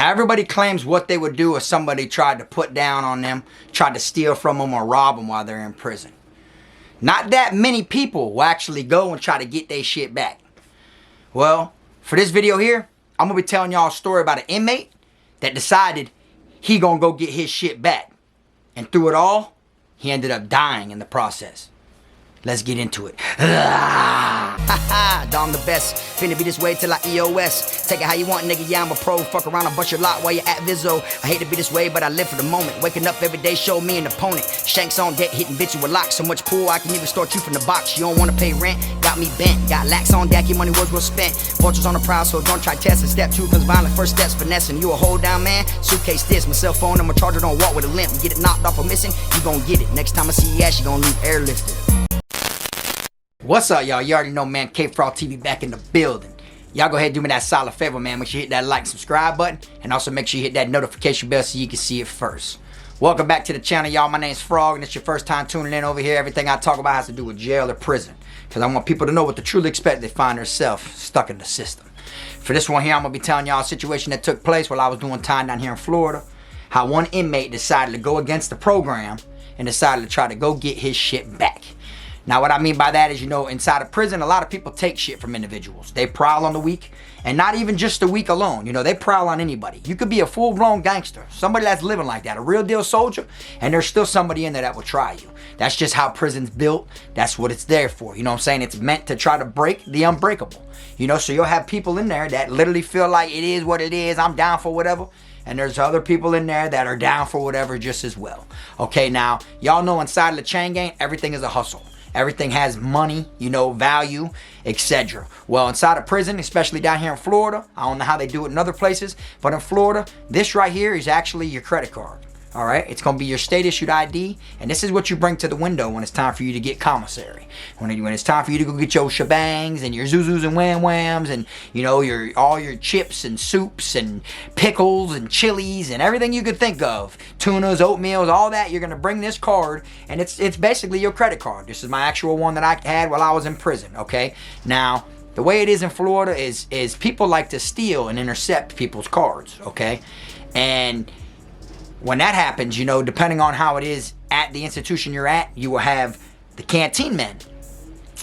Now, everybody claims what they would do if somebody tried to put down on them, tried to steal from them or rob them while they're in prison. Not that many people will actually go and try to get their shit back. Well, for this video here, I'm going to be telling y'all a story about an inmate that decided he going to go get his shit back. And through it all, he ended up dying in the process. Let's get into it. Dom the best. Finna be this way till I EOS. Take it how you want, nigga. Yeah, I'm a pro. Fuck around and bust your lot while you're at Vizzo. I hate to be this way, but I live for the moment. Waking up every day, show me an opponent. Shanks on deck, hitting bitch with locks. So much pool, I can even start you from the box. You don't wanna pay rent, got me bent. Got lax on deck, your money was well spent. Vultures on the prowl, so don't try testing. Step 2 comes violent, first steps finessing. You a hold down man, suitcase this. My cell phone, I'm a charger, don't walk with a limp. Get it knocked off or missing, you gon' get it. Next time I see your ass, you gon' leave airlifted. What's up, y'all? You already know, man. KFROG TV back in the building. Y'all go ahead and do me that solid favor, man. Make sure you hit that like and subscribe button. And also make sure you hit that notification bell so you can see it first. Welcome back to the channel, y'all. My name's Frog, and it's your first time tuning in over here. Everything I talk about has to do with jail or prison. Because I want people to know what to truly expect if they find themselves stuck in the system. For this one here, I'm going to be telling y'all a situation that took place while I was doing time down here in Florida. How one inmate decided to go against the program and decided to try to go get his shit back. Now, what I mean by that is, you know, inside of prison, a lot of people take shit from individuals. They prowl on the weak, and not even just the weak alone. You know, they prowl on anybody. You could be a full-blown gangster, somebody that's living like that, a real deal soldier, and there's still somebody in there that will try you. That's just how prison's built. That's what it's there for. You know what I'm saying? It's meant to try to break the unbreakable. You know, so you'll have people in there that literally feel like it is what it is. I'm down for whatever. And there's other people in there that are down for whatever just as well. Okay, now, y'all know inside of the chain gang, everything is a hustle. Everything has money, you know, value, etc. Well, inside of prison, especially down here in Florida, I don't know how they do it in other places, but in Florida, this right here is actually your credit card. All right, it's going to be your state-issued ID, and this is what you bring to the window when it's time for you to get commissary. When it's time for you to go get your shebangs and your zuzus and wham-whams and, you know, all your chips and soups and pickles and chilies and everything you could think of. Tunas, oatmeals, all that. You're going to bring this card, and it's basically your credit card. This is my actual one that I had while I was in prison, okay? Now, the way it is in Florida is people like to steal and intercept people's cards, okay? And when that happens, you know, depending on how it is at the institution you're at, you will have the canteen men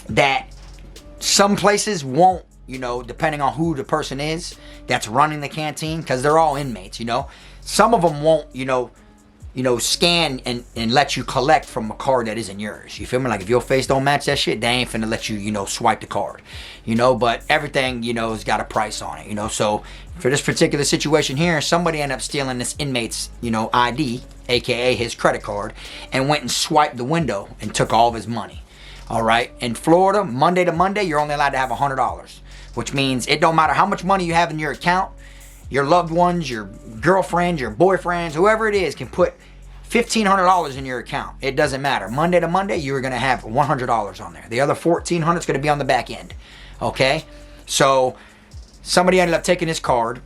that some places won't, you know, depending on who the person is that's running the canteen, because they're all inmates, you know. Some of them won't, you know, scan and let you collect from a card that isn't yours. You feel me? Like if your face don't match that shit, they ain't finna let you, you know, swipe the card. You know, but everything, you know, has got a price on it, you know. So for this particular situation here, somebody ended up stealing this inmate's, you know, ID, aka his credit card, and went and swiped the window and took all of his money. All right. In Florida, Monday to Monday, you're only allowed to have $100, which means it don't matter how much money you have in your account. Your loved ones, your girlfriends, your boyfriends, whoever it is can put $1,500 in your account. It doesn't matter. Monday to Monday, you're going to have $100 on there. The other $1,400 is going to be on the back end. Okay? So somebody ended up taking his card,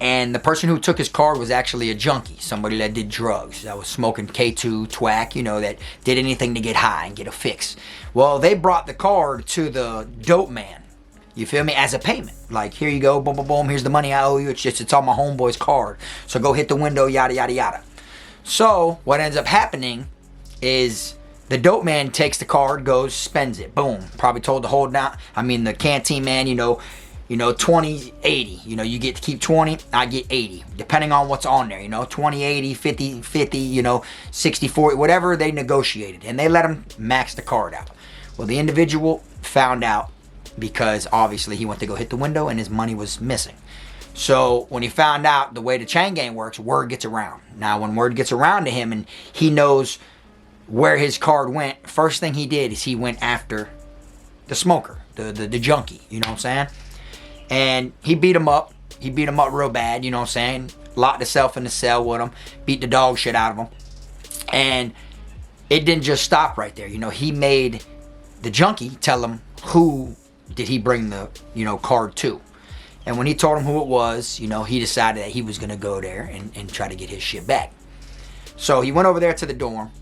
and the person who took his card was actually a junkie, somebody that did drugs, that was smoking K2, twack, you know, that did anything to get high and get a fix. Well, they brought the card to the dope man. You feel me? As a payment. Like, here you go, boom, boom, boom, here's the money I owe you. It's on my homeboy's card. So go hit the window, yada, yada, yada. So what ends up happening is the dope man takes the card, goes, spends it. Boom. Probably told to hold down. I mean, the canteen man, you know, 20, 80. You know, you get to keep 20, I get 80. Depending on what's on there, you know, 20, 80, 50, 50, you know, 60, 40, whatever they negotiated. And they let him max the card out. Well, the individual found out, because obviously he went to go hit the window and his money was missing. So when he found out, the way the chain gang works, word gets around. Now when word gets around to him and he knows where his card went, first thing he did is he went after the smoker, the junkie, you know what I'm saying? And he beat him up. He beat him up real bad, you know what I'm saying? Locked himself in the cell with him, beat the dog shit out of him. And it didn't just stop right there. You know, he made the junkie tell him who did he bring the, you know, card to. And when he told him who it was, you know, he decided that he was going to go there and try to get his shit back. So he went over there to the dorm.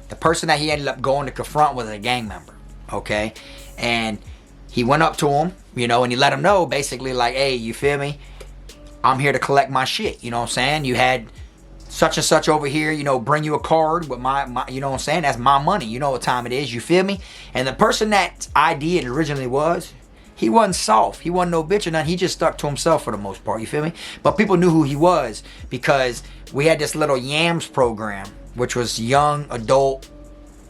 The person that he ended up going to confront was a gang member, okay? And he went up to him, you know, and he let him know basically like, hey, you feel me? I'm here to collect my shit. You know what I'm saying? You had such and such over here, you know, bring you a card with my you know what I'm saying? That's my money. You know what time it is. You feel me? And the person that ID it originally was, he wasn't soft. He wasn't no bitch or nothing. He just stuck to himself for the most part. You feel me? But people knew who he was because we had this little YAMS program, which was young adult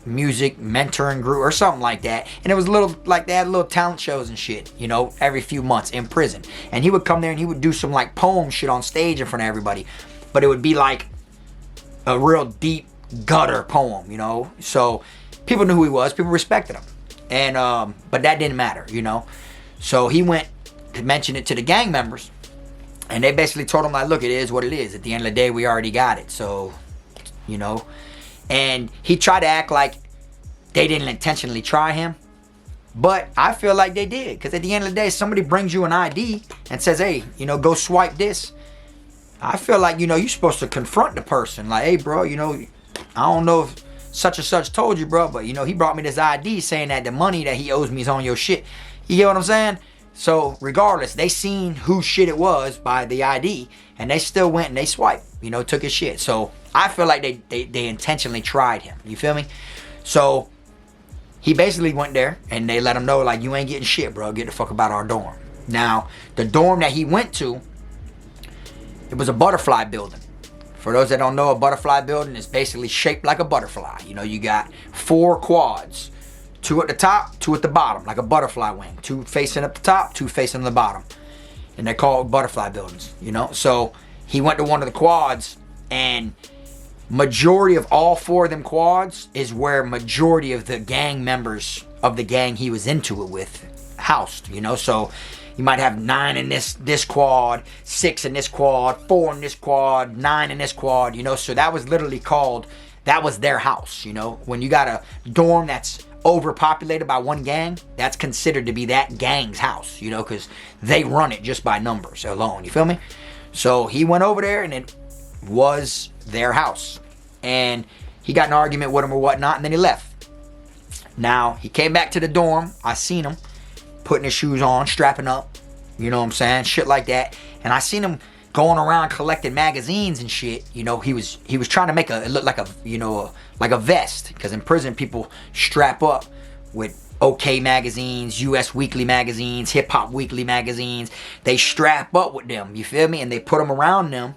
music mentoring group or something like that. And it was little, like they had little talent shows and shit, you know, every few months in prison. And he would come there and he would do some like poem shit on stage in front of everybody. But it would be like a real deep gutter poem, you know. So people knew who he was. People respected him. And but that didn't matter, you know. So he went to mention it to the gang members, and they basically told him like, look, it is what it is. At the end of the day, we already got it. So, you know. And he tried to act like they didn't intentionally try him, but I feel like they did. Because at the end of the day, somebody brings you an ID and says, hey, you know, go swipe this. I feel like, you know, you're supposed to confront the person. Like, hey, bro, you know, I don't know if such and such told you, bro, but, you know, he brought me this ID saying that the money that he owes me is on your shit. You get what I'm saying? So, regardless, they seen whose shit it was by the ID, and they still went and they swiped, you know, took his shit. So, I feel like they intentionally tried him. You feel me? So, he basically went there, and they let him know, like, you ain't getting shit, bro. Get the fuck about our dorm. Now, the dorm that he went to, it was a butterfly building. For those that don't know, a butterfly building is basically shaped like a butterfly. You know, you got 4 quads. 2 at the top, 2 at the bottom, like a butterfly wing. 2 facing up the top, 2 facing the bottom. And they're called butterfly buildings, you know? So he went to one of the quads, and majority of all 4 of them quads is where majority of the gang members of the gang he was into it with housed, you know? So you might have 9 in this quad, 6 in this quad, 4 in this quad, 9 in this quad, you know? So that was literally called, that was their house, you know? When you got a dorm that's overpopulated by one gang, that's considered to be that gang's house, you know, because they run it just by numbers alone, you feel me? So he went over there and it was their house, and he got in an argument with him or whatnot, and then he left. Now he came back to the dorm. I seen him putting his shoes on, strapping up, you know what I'm saying, shit like that. And I seen him going around collecting magazines and shit. You know, he was trying to make it look like a, you know, like a vest, because in prison people strap up with OK magazines, US Weekly magazines, Hip Hop Weekly magazines. They strap up with them, you feel me? And they put them around them,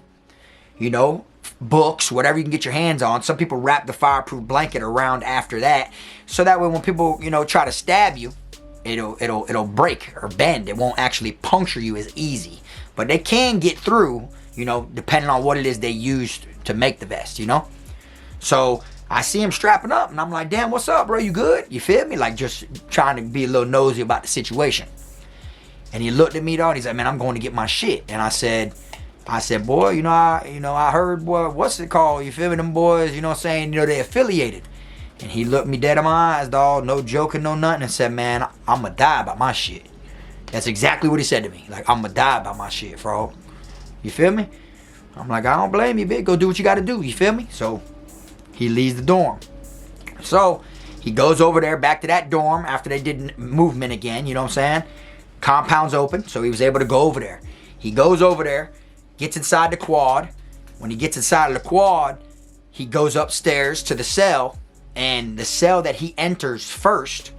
you know, books, whatever you can get your hands on. Some people wrap the fireproof blanket around after that, so that way when people, you know, try to stab you, it'll break or bend. It won't actually puncture you as easy. But they can get through, you know, depending on what it is they used to make the vest, you know? So I see him strapping up, and I'm like, damn, what's up, bro? You good? You feel me? Like, just trying to be a little nosy about the situation. And he looked at me, though, and he's like, man, I'm going to get my shit. And I said, boy, I heard, boy, what's it called? You feel me? Them boys, you know what I'm saying? You know, they affiliated. And he looked me dead in my eyes, dog, no joking, no nothing, and said, man, I'm going to die about my shit. That's exactly what he said to me. Like, I'm going to die about my shit, bro. You feel me? I'm like, I don't blame you, bitch. Go do what you got to do. You feel me? So he leaves the dorm. So he goes over there back to that dorm after they did movement again. You know what I'm saying? Compound's open, so he was able to go over there. He goes over there, gets inside the quad. When he gets inside of the quad, he goes upstairs to the cell. And the cell that he enters first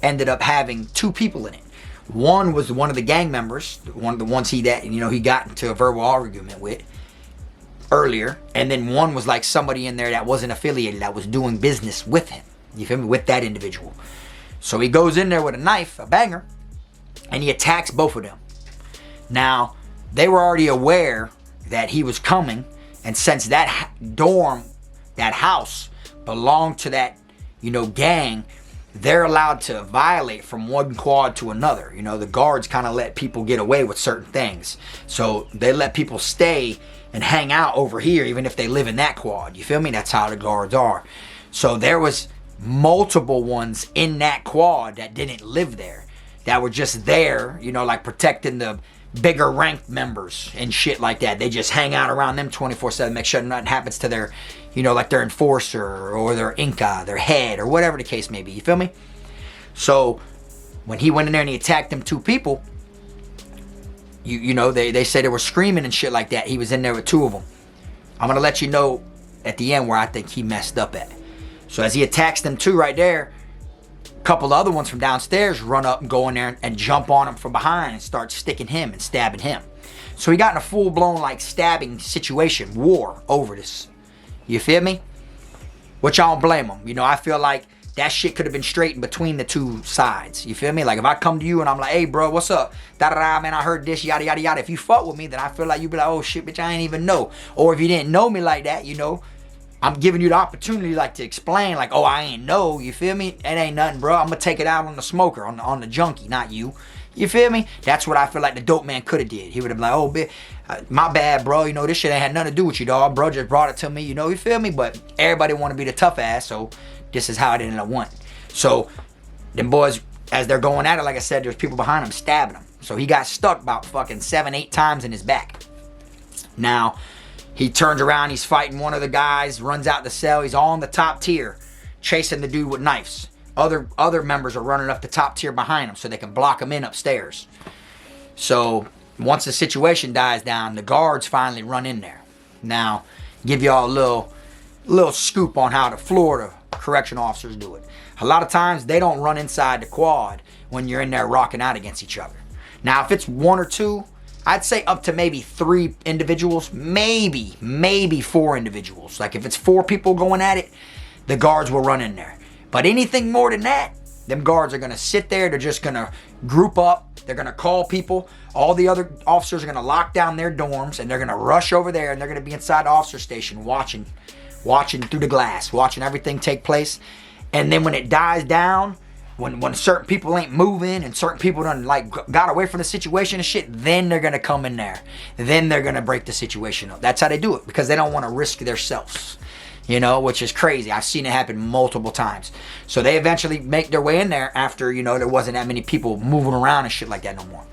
ended up having 2 people in it. One was one of the gang members, one of the ones he got into a verbal argument with earlier, and then one was like somebody in there that wasn't affiliated, that was doing business with him. You feel me? With that individual. So he goes in there with a knife, a banger, and he attacks both of them. Now, they were already aware that he was coming, and since that dorm, that house, belonged to that, you know, gang, they're allowed to violate from one quad to another. You know, the guards kind of let people get away with certain things. So they let people stay and hang out over here even if they live in that quad. You feel me? That's how the guards are. So there was multiple ones in that quad that didn't live there, that were just there, you know, like protecting the bigger ranked members and shit like that. They just hang out around them 24/7, make sure nothing happens to their, you know, like their enforcer or their Inca, their head, or whatever the case may be. You feel me? So when he went in there and he attacked them 2 people, you know, they said they were screaming and shit like that. He was in there with 2 of them. I'm gonna let you know at the end where I think he messed up at. So as he attacks them 2 right there, a couple other ones from downstairs run up and go in there and jump on him from behind and start sticking him and stabbing him. So he got in a full-blown like stabbing situation, war over this. You feel me? Which I don't blame him. You know, I feel like that shit could have been straightened between the 2 sides. You feel me? Like if I come to you and I'm like, hey bro, what's up? Da-da-da, man, I heard this, yada, yada, yada. If you fuck with me, then I feel like you'd be like, oh shit, bitch, I ain't even know. Or if you didn't know me like that, you know, I'm giving you the opportunity like to explain like, oh, I ain't know. You feel me? It ain't nothing, bro. I'm going to take it out on the smoker, on the junkie, not you. You feel me? That's what I feel like the dope man could have did. He would have been like, oh, bitch, my bad, bro. You know, this shit ain't had nothing to do with you, dog. Bro just brought it to me, you know, you feel me? But everybody want to be the tough ass, so this is how it ended up went. So them boys, as they're going at it, like I said, there's people behind him stabbing him. So he got stuck about fucking 7, 8 times in his back. Now, he turns around, he's fighting one of the guys, runs out the cell, he's all on the top tier, chasing the dude with knives. Other members are running up the top tier behind him so they can block him in upstairs. So once the situation dies down, the guards finally run in there. Now, give y'all a little scoop on how the Florida correctional officers do it. A lot of times they don't run inside the quad when you're in there rocking out against each other. Now, if it's 1 or 2, I'd say up to maybe 3 individuals, maybe 4 individuals. Like if it's 4 people going at it, the guards will run in there. But anything more than that, them guards are going to sit there. They're just going to group up. They're going to call people. All the other officers are going to lock down their dorms and they're going to rush over there and they're going to be inside the officer station watching through the glass, watching everything take place. And then when it dies down, when certain people ain't moving and certain people done like got away from the situation and shit, then they're gonna come in there. Then they're gonna break the situation up. That's how they do it, because they don't want to risk themselves. You know, which is crazy. I've seen it happen multiple times. So they eventually make their way in there after, you know, there wasn't that many people moving around and shit like that no more.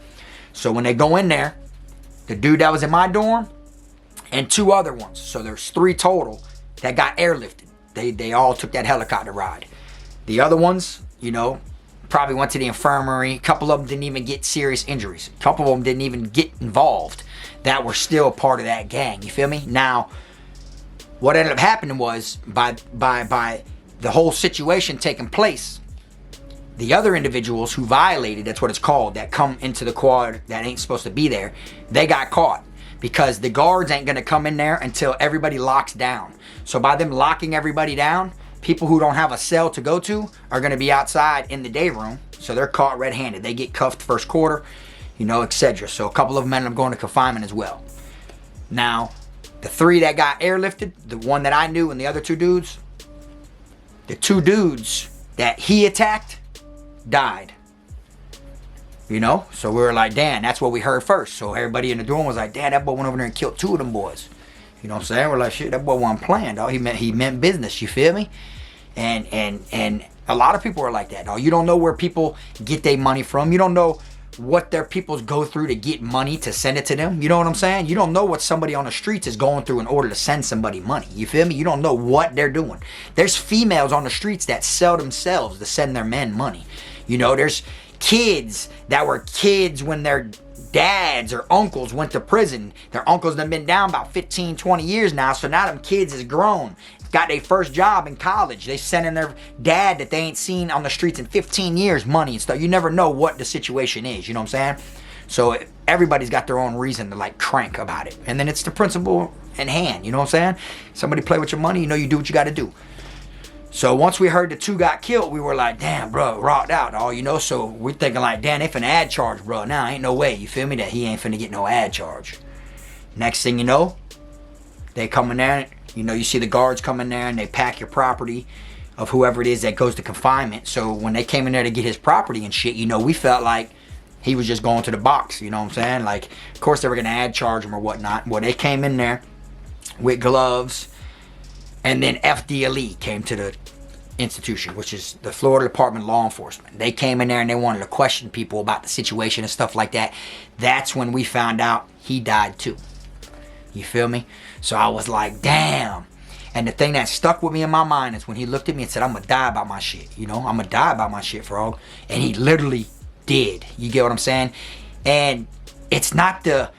So when they go in there, the dude that was in my dorm and 2 other ones, so there's 3 total that got airlifted. They all took that helicopter ride. The other ones, you know, probably went to the infirmary. A couple of them didn't even get serious injuries. A couple of them didn't even get involved. That were still part of that gang. You feel me? Now, what ended up happening was by the whole situation taking place, the other individuals who violated, that's what it's called, that come into the quad that ain't supposed to be there, they got caught. Because the guards ain't going to come in there until everybody locks down. So by them locking everybody down, people who don't have a cell to go to are going to be outside in the day room. So they're caught red-handed. They get cuffed first quarter, you know, etc. So a couple of them ended up going to confinement as well. Now, the 3 that got airlifted, the one that I knew and the other 2 dudes, the 2 dudes that he attacked died. You know, so we were like, damn, that's what we heard first. So everybody in the dorm was like, damn, that boy went over there and killed 2 of them boys. You know what I'm saying? We're like, shit, that boy wasn't playing, dog. He meant business, you feel me? And a lot of people are like that, dog. You don't know where people get their money from. You don't know what their peoples go through to get money to send it to them. You know what I'm saying? You don't know what somebody on the streets is going through in order to send somebody money. You feel me? You don't know what they're doing. There's females on the streets that sell themselves to send their men money. You know, there's kids that were kids when their dads or uncles went to prison. Their uncles have been down about 15, 20 years now. So now them kids is grown, got their first job in college. They sending their dad that they ain't seen on the streets in 15 years money and stuff. You never know what the situation is. You know what I'm saying? So everybody's got their own reason to like crank about it. And then it's the principle in hand. You know what I'm saying? Somebody play with your money, you know, you do what you got to do. So once we heard the 2 got killed, we were like, damn, bro, rocked out, all you know. So we're thinking like, damn, they finna ad charge, bro. Now ain't no way, you feel me, that he ain't finna get no ad charge. Next thing you know, they come in there, you know, you see the guards come in there and they pack your property of whoever it is that goes to confinement. So when they came in there to get his property and shit, you know, we felt like he was just going to the box, you know what I'm saying? Like, of course they were gonna ad charge him or whatnot. Well, they came in there with gloves. And then FDLE came to the institution, which is the Florida Department of Law Enforcement. They came in there and they wanted to question people about the situation and stuff like that. That's when we found out he died too. You feel me? So I was like, damn. And the thing that stuck with me in my mind is when he looked at me and said, I'm going to die about my shit. You know, I'm going to die about my shit, Frog. And he literally did. You get what I'm saying? And it's not the,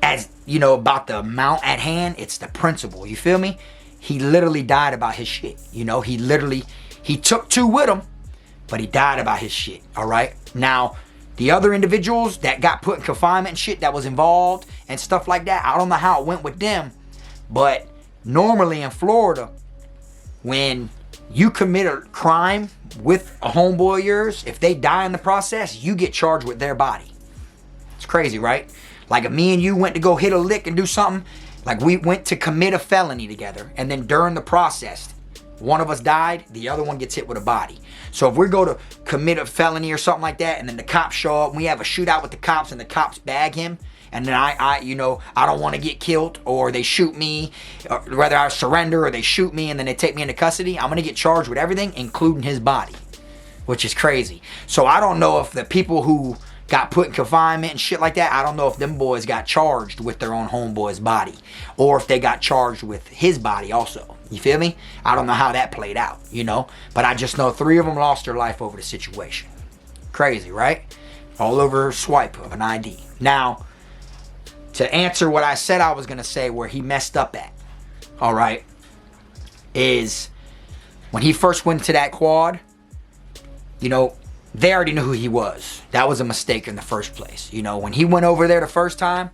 as you know, about the amount at hand, it's the principle. You feel me? He literally died about his shit. You know, he took 2 with him, but he died about his shit. All right. Now, the other individuals that got put in confinement and shit that was involved and stuff like that, I don't know how it went with them, but normally in Florida, when you commit a crime with a homeboy of yours, if they die in the process, you get charged with their body. It's crazy, right? Like if me and you went to go hit a lick and do something, like we went to commit a felony together, and then during the process, one of us died, the other one gets hit with a body. So if we go to commit a felony or something like that, and then the cops show up, and we have a shootout with the cops, and the cops bag him, and then I don't want to get killed, or they shoot me, or whether I surrender or they shoot me and then they take me into custody, I'm gonna get charged with everything, including his body, which is crazy. So I don't know if the people who got put in confinement and shit like that, I don't know if them boys got charged with their own homeboy's body, or if they got charged with his body also. You feel me? I don't know how that played out, you know? But I just know 3 of them lost their life over the situation. Crazy, right? All over a swipe of an ID. Now, to answer what I said I was going to say where he messed up at, all right, is when he first went to that quad, you know, they already knew who he was. That was a mistake in the first place. You know, when he went over there the first time,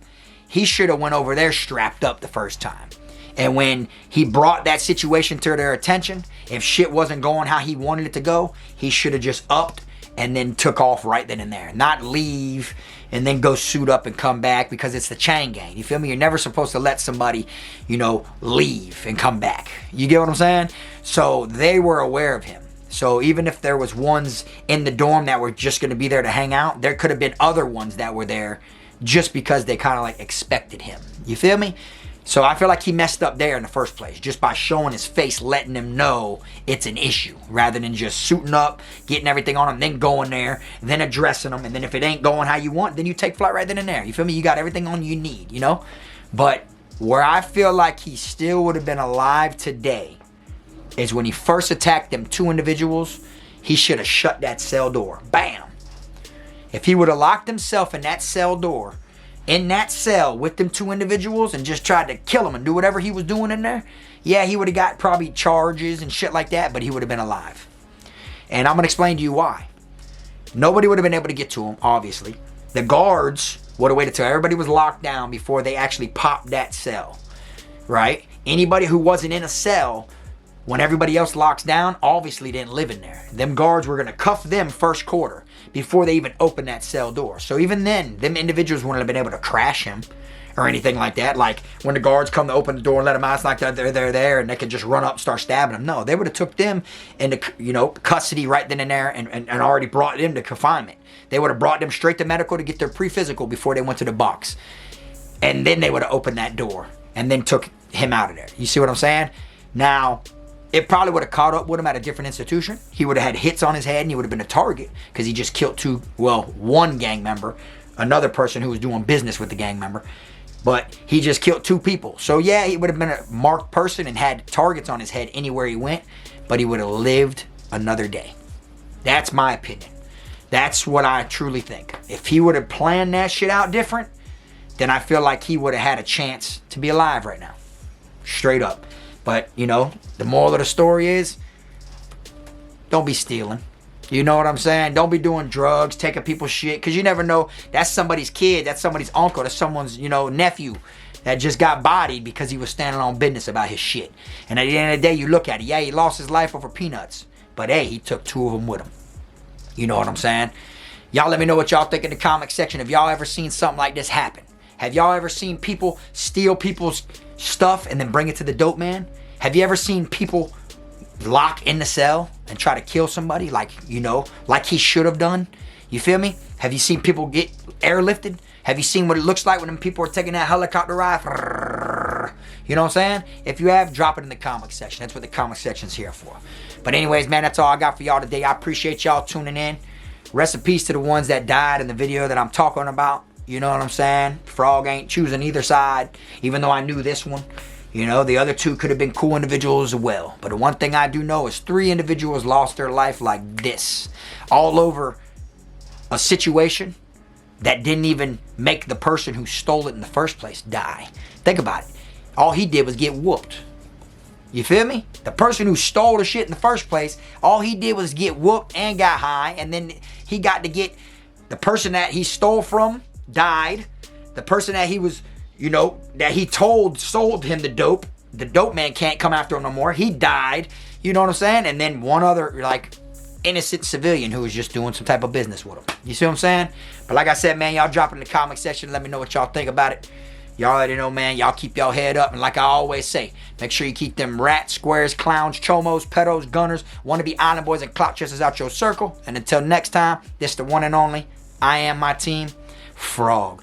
he should have went over there strapped up the first time. And when he brought that situation to their attention, if shit wasn't going how he wanted it to go, he should have just upped and then took off right then and there. Not leave and then go suit up and come back, because it's the chain gang. You feel me? You're never supposed to let somebody, you know, leave and come back. You get what I'm saying? So they were aware of him. So even if there was ones in the dorm that were just going to be there to hang out, there could have been other ones that were there just because they kind of like expected him. You feel me? So I feel like he messed up there in the first place, just by showing his face, letting them know it's an issue, rather than just suiting up, getting everything on him, then going there, then addressing them. And then if it ain't going how you want, then you take flight right then and there. You feel me? You got everything on you need, you know? But where I feel like he still would have been alive today is when he first attacked them 2 individuals, he should have shut that cell door. Bam! If he would have locked himself in that cell door, in that cell with them 2 individuals, and just tried to kill them and do whatever he was doing in there, yeah, he would have got probably charges and shit like that, but he would have been alive. And I'm going to explain to you why. Nobody would have been able to get to him, obviously. The guards would have waited till everybody was locked down before they actually popped that cell, right? Anybody who wasn't in a cell when everybody else locks down, obviously didn't live in there. Them guards were going to cuff them first quarter before they even opened that cell door. So even then, them individuals wouldn't have been able to crash him or anything like that. Like when the guards come to open the door and let them out, it's like they're there and they could just run up and start stabbing them. No, they would have took them into, you know, custody right then and there, and already brought them to confinement. They would have brought them straight to medical to get their pre-physical before they went to the box. And then they would have opened that door and then took him out of there. You see what I'm saying? Now, it probably would have caught up with him at a different institution. He would have had hits on his head and he would have been a target, because he just killed 2, well, 1 gang member, another person who was doing business with the gang member, but he just killed 2 people. So yeah, he would have been a marked person and had targets on his head anywhere he went, but he would have lived another day. That's my opinion. That's what I truly think. If he would have planned that shit out different, then I feel like he would have had a chance to be alive right now. Straight up. But, you know, the moral of the story is, don't be stealing. You know what I'm saying? Don't be doing drugs, taking people's shit, because you never know. That's somebody's kid. That's somebody's uncle. That's someone's, you know, nephew that just got bodied because he was standing on business about his shit. And at the end of the day, you look at it. Yeah, he lost his life over peanuts. But, hey, he took 2 of them with him. You know what I'm saying? Y'all let me know what y'all think in the comment section. Have y'all ever seen something like this happen? Have y'all ever seen people steal people's stuff and then bring it to the dope man? Have you ever seen people lock in the cell and try to kill somebody like, you know, like he should have done? You feel me? Have you seen people get airlifted? Have you seen what it looks like when them people are taking that helicopter ride? You know what I'm saying? If you have, drop it in the comment section. That's what the comment section's here for. But anyways, man, that's all I got for y'all today. I appreciate y'all tuning in. Rest in peace to the ones that died in the video that I'm talking about. You know what I'm saying? Frog ain't choosing either side, even though I knew this one. You know, the other 2 could have been cool individuals as well. But the one thing I do know is 3 individuals lost their life like this. All over a situation that didn't even make the person who stole it in the first place die. Think about it. All he did was get whooped. You feel me? The person who stole the shit in the first place, all he did was get whooped and got high, and then he got to get the person that he stole from died. The person that he was, you know, that he told sold him the dope man can't come after him no more. He died. You know what I'm saying? And then one other, like, innocent civilian who was just doing some type of business with him. You see what I'm saying? But like I said, man, y'all drop it in the comment section. Let me know what y'all think about it. Y'all already know, man. Y'all keep y'all head up. And like I always say, make sure you keep them rats, squares, clowns, chomos, pedos, gunners, wannabe island boys, and clout chasers out your circle. And until next time, this the one and only. I am my team, Frog.